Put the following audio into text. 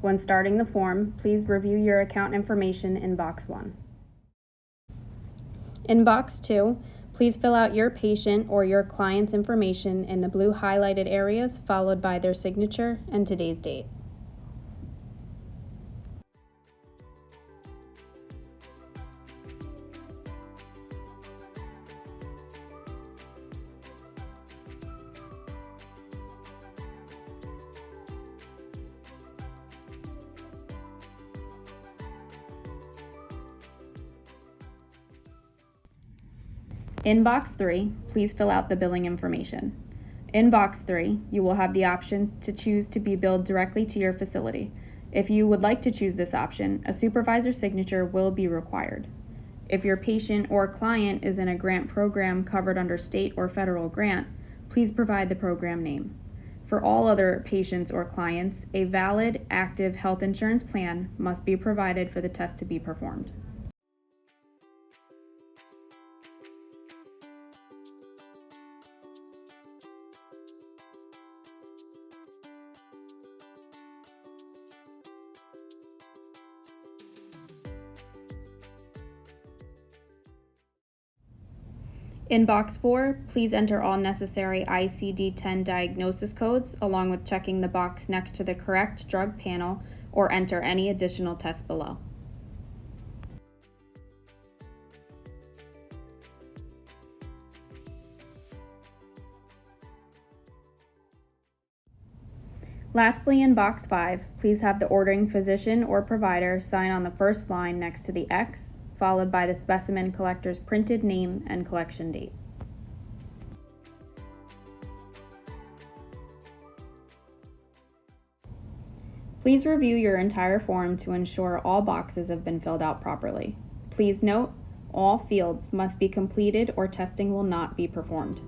When starting the form, please review your account information in Box 1. In Box 2, please fill out your patient or your client's information in the blue highlighted areas, followed by their signature and today's date. In Box 3, please fill out the billing information. In Box 3, you will have the option to choose to be billed directly to your facility. If you would like to choose this option, a supervisor's signature will be required. If your patient or client is in a grant program covered under state or federal grant, please provide the program name. For all other patients or clients, a valid, active health insurance plan must be provided for the test to be performed. In Box 4, please enter all necessary ICD-10 diagnosis codes, along with checking the box next to the correct drug panel, or enter any additional tests below. Lastly, in Box 5, please have the ordering physician or provider sign on the first line next to the X, followed by the specimen collector's printed name and collection date. Please review your entire form to ensure all boxes have been filled out properly. Please note, all fields must be completed or testing will not be performed.